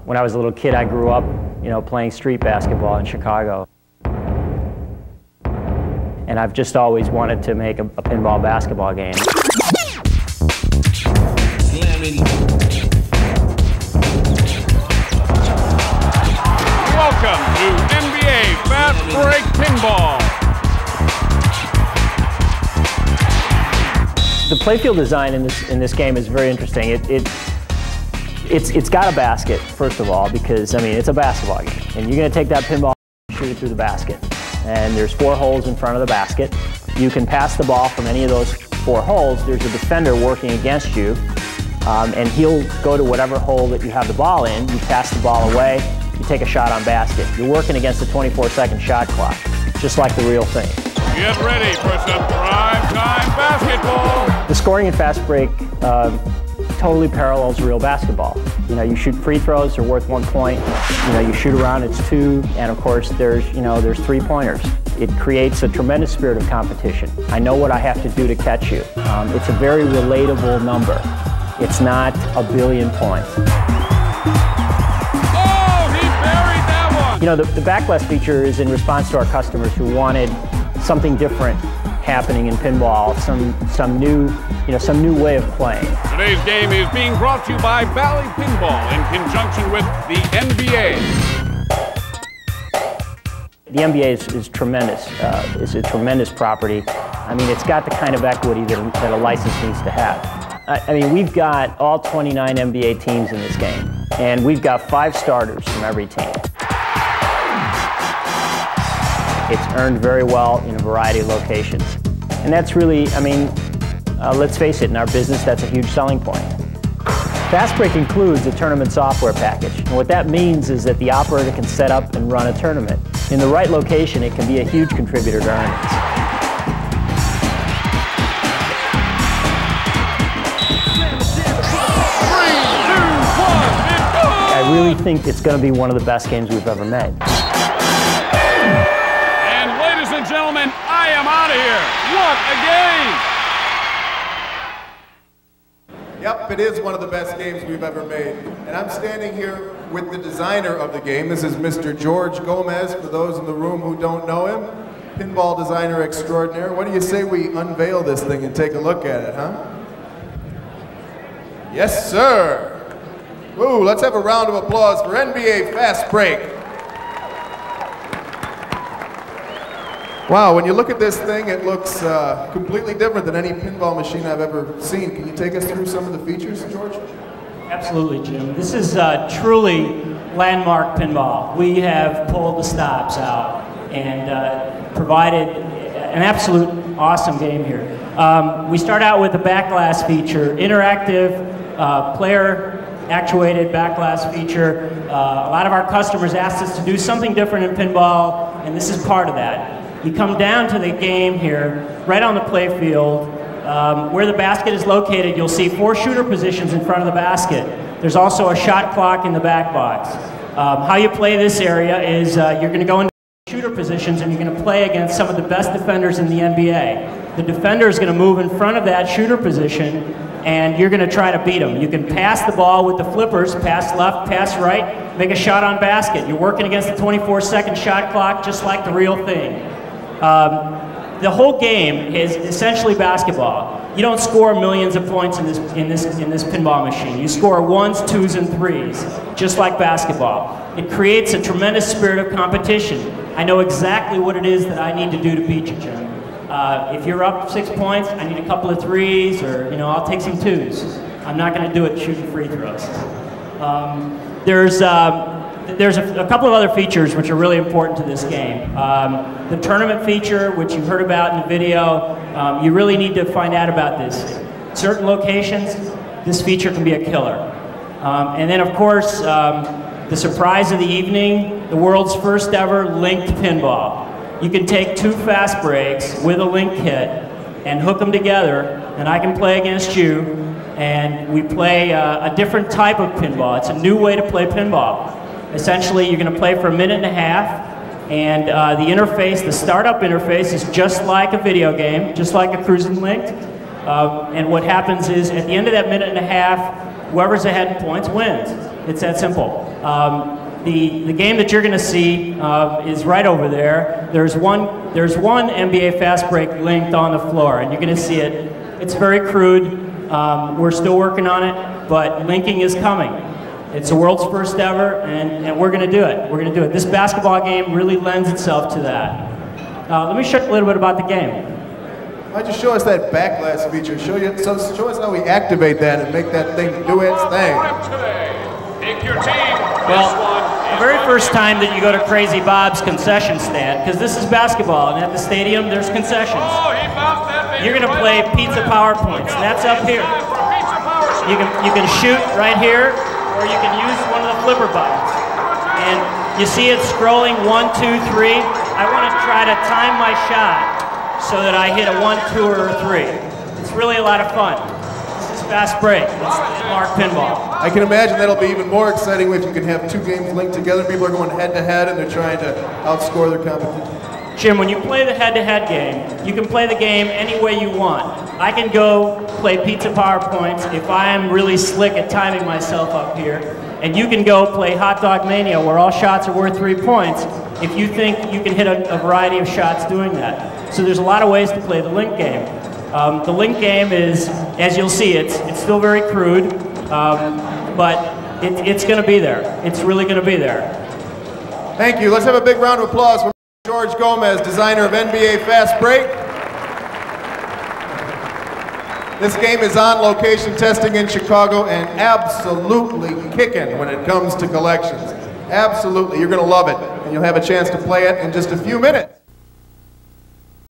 When I was a little kid, I grew up, playing street basketball in Chicago. And I've just always wanted to make a pinball basketball game. Welcome to NBA Fastbreak Pinball. The playfield design in this game is very interesting. It's got a basket, first of all, because it's a basketball game, and you're going to take that pinball and shoot it through the basket. And there's 4 holes in front of the basket. You can pass the ball from any of those 4 holes. There's a defender working against you, and he'll go to whatever hole that you have the ball in. You pass the ball away, you take a shot on basket. You're working against a 24-second shot clock, just like the real thing. Get ready for some prime-time basketball. The scoring in Fast Break totally parallels real basketball. You shoot free throws, they're worth 1 point. You shoot around, it's 2, and of course there's 3-pointers. It creates a tremendous spirit of competition. I know what I have to do to catch you. It's a very relatable number. It's not a billion points. Oh, he buried that one! The backlash feature is in response to our customers who wanted something different happening in pinball, some new way of playing. Today's game is being brought to you by Bally Pinball in conjunction with the NBA. The NBA is tremendous. It's a tremendous property. It's got the kind of equity that a license needs to have. We've got all 29 NBA teams in this game, and we've got 5 starters from every team. It's earned very well in a variety of locations. And that's really, let's face it, in our business, that's a huge selling point. Fastbreak includes a tournament software package. And what that means is that the operator can set up and run a tournament. In the right location, it can be a huge contributor to earnings. I really think it's going to be one of the best games we've ever made. Gentlemen, I am out of here. What a game! Yep, it is one of the best games we've ever made. And I'm standing here with the designer of the game. This is Mr. George Gomez, for those in the room who don't know him. Pinball designer extraordinaire. What do you say we unveil this thing and take a look at it, huh? Yes, sir. Ooh, let's have a round of applause for NBA Fastbreak. Wow, when you look at this thing, it looks completely different than any pinball machine I've ever seen. Can you take us through some of the features, George? Absolutely, Jim. This is truly landmark pinball. We have pulled the stops out and provided an absolute awesome game here. We start out with the backlash feature, interactive, player-actuated backlash feature. A lot of our customers asked us to do something different in pinball, and this is part of that. You come down to the game here, right on the play field, where the basket is located, you'll see 4 shooter positions in front of the basket. There's also a shot clock in the back box. How you play this area is you're going to go into shooter positions and you're going to play against some of the best defenders in the NBA. The defender is going to move in front of that shooter position and you're going to try to beat them. You can pass the ball with the flippers, pass left, pass right, make a shot on basket. You're working against the 24-second shot clock just like the real thing. The whole game is essentially basketball. You don't score millions of points in this pinball machine. You score 1s, 2s, and 3s, just like basketball. It creates a tremendous spirit of competition. I know exactly what it is that I need to do to beat you, Jim. If you're up 6 points, I need a couple of 3s, or I'll take some 2s. I'm not going to do it shooting free throws. There's a couple of other features which are really important to this game. The tournament feature, which you've heard about in the video, you really need to find out about this. Certain locations, this feature can be a killer. And then, of course, the surprise of the evening, the world's first ever linked pinball. You can take 2 fast breaks with a link kit and hook them together, and I can play against you, and we play a different type of pinball. It's a new way to play pinball. Essentially, you're going to play for a minute and a half, and the interface, the startup interface, is just like a video game, just like a cruising linked. And what happens is, at the end of that minute and a half, whoever's ahead in points wins. It's that simple. The game that you're going to see is right over there. There's one NBA Fastbreak linked on the floor, and you're going to see it. It's very crude. We're still working on it, but linking is coming. It's the world's first ever, and we're going to do it. We're going to do it. This basketball game really lends itself to that. Let me show you a little bit about the game. Why don't you show us that backlash feature? Show us how we activate that and make that thing do its thing. Pick your team. Well, the very first time that you go to Crazy Bob's concession stand, because this is basketball, and at the stadium there's concessions. You're going to play pizza PowerPoints, and that's up here. You can shoot right here, or you can use one of the flipper buttons. And you see it scrolling 1, 2, 3. I want to try to time my shot so that I hit a 1, 2, or a 3. It's really a lot of fun. This is Fast Break. It's Mark Pinball. I can imagine that'll be even more exciting if you can have two games linked together. People are going head to head and they're trying to outscore their competition. Jim, when you play the head-to-head game, you can play the game any way you want. I can go play pizza PowerPoints if I am really slick at timing myself up here, and you can go play Hot Dog Mania where all shots are worth 3 points if you think you can hit a variety of shots doing that. So there's a lot of ways to play the link game. The link game is, as you'll see, it's still very crude, but it's going to be there. It's really going to be there. Thank you. Let's have a big round of applause for George Gomez, designer of NBA Fastbreak. This game is on location testing in Chicago and absolutely kicking when it comes to collections. Absolutely. You're going to love it, and you'll have a chance to play it in just a few minutes.